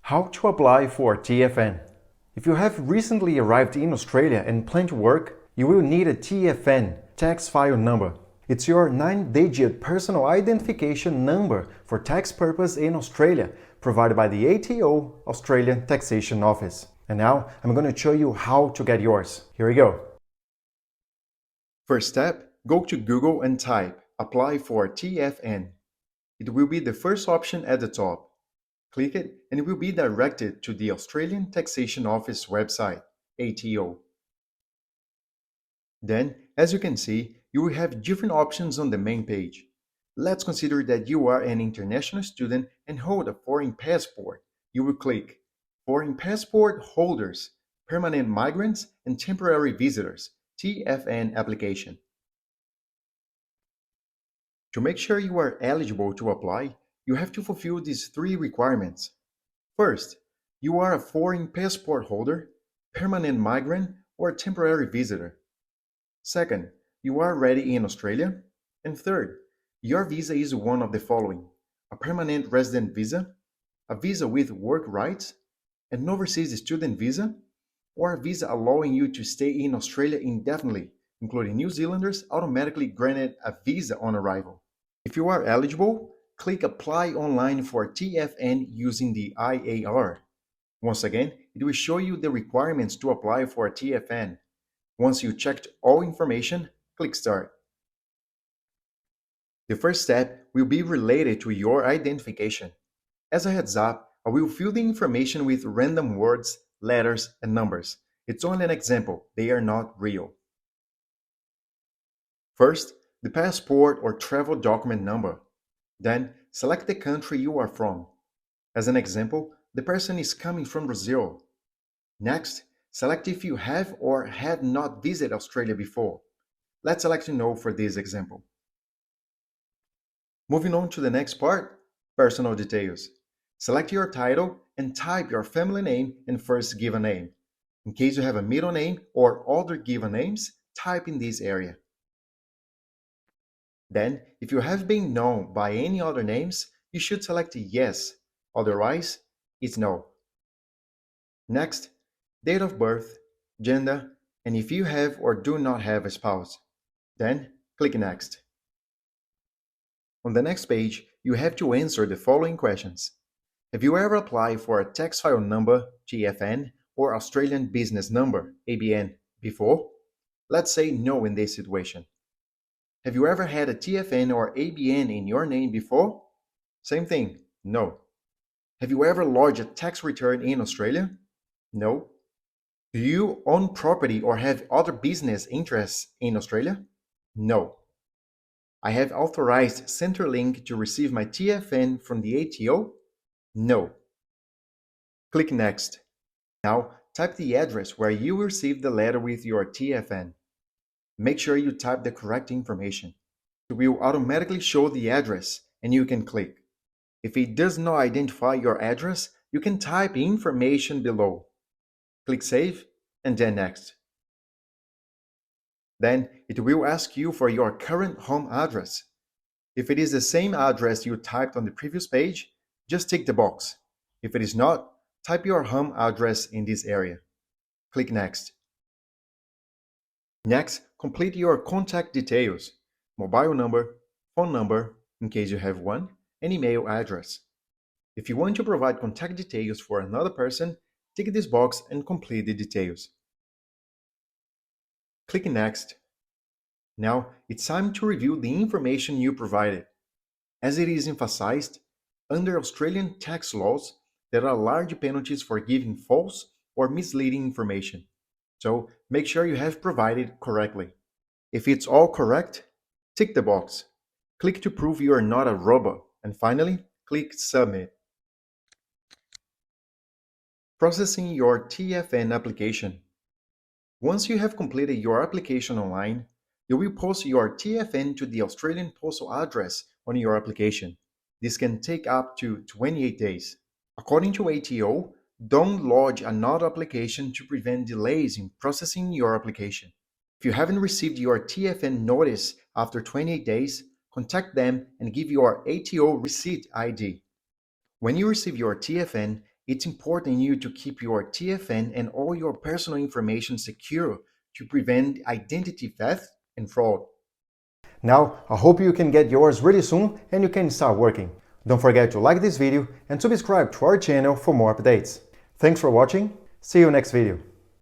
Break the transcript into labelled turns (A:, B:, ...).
A: How to apply for TFN. If you have recently arrived in Australia and plan to work, you will need a TFN, tax file number. It's your 9-digit personal identification number for tax purpose in Australia, provided by the ATO, Australian Taxation Office. And now I'm going to show you how to get yours. Here we go. First step, go to Google and type apply for TFN. It will be the first option at the top. Click it and it will be directed to the Australian Taxation Office website, ATO. Then, as you can see, you will have different options on the main page. Let's consider that you are an international student and hold a foreign passport. You will click Foreign Passport Holders, Permanent Migrants and Temporary Visitors, TFN application. To make sure you are eligible to apply, you have to fulfill these three requirements. First, you are a foreign passport holder, permanent migrant, or temporary visitor. Second, you are already in Australia. And third, your visa is one of the following: a permanent resident visa, a visa with work rights, an overseas student visa, or a visa allowing you to stay in Australia indefinitely, including New Zealanders automatically granted a visa on arrival. If you are eligible, click Apply Online for TFN using the IAR. Once again, it will show you the requirements to apply for a TFN. Once you checked all information, click Start. The first step will be related to your identification. As a heads up, I will fill the information with random words, letters, and numbers. It's only an example, they are not real. First, the passport or travel document number. Then, select the country you are from. As an example, the person is coming from Brazil. Next, select if you have or have not visited Australia before. Let's select No for this example. Moving on to the next part, personal details. Select your title and type your family name and first given name. In case you have a middle name or other given names, type in this area. Then, if you have been known by any other names, you should select yes, otherwise, it's no. Next, date of birth, gender, and if you have or do not have a spouse. Then, click Next. On the next page, you have to answer the following questions. Have you ever applied for a tax file number, TFN, or Australian Business Number, ABN, before? Let's say no in this situation. Have you ever had a TFN or ABN in your name before? Same thing, no. Have you ever lodged a tax return in Australia? No. Do you own property or have other business interests in Australia? No. I have authorized Centrelink to receive my TFN from the ATO? No. Click Next. Now, type the address where you will receive the letter with your TFN. Make sure you type the correct information. It will automatically show the address and you can click. If it does not identify your address, you can type information below. Click Save and then Next. Then it will ask you for your current home address. If it is the same address you typed on the previous page, just tick the box. If it is not, type your home address in this area. Click Next. Next, complete your contact details, mobile number, phone number, in case you have one, and email address. If you want to provide contact details for another person, tick this box and complete the details. Click Next. Now, it's time to review the information you provided. As it is emphasized, under Australian tax laws, there are large penalties for giving false or misleading information. So, make sure you have provided correctly. If it's all correct, tick the box. Click to prove you are not a robot, and finally, click Submit. Processing your TFN application. Once you have completed your application online, you will post your TFN to the Australian postal address on your application. This can take up to 28 days. According to ATO, don't lodge another application to prevent delays in processing your application. If you haven't received your TFN notice after 28 days, contact them and give your ATO receipt ID. When you receive your TFN, It's important you to keep your TFN and all your personal information secure to prevent identity theft and fraud.
B: Now, I hope you can get yours really soon and you can start working. Don't forget to like this video and subscribe to our channel for more updates. Thanks for watching. See you next video.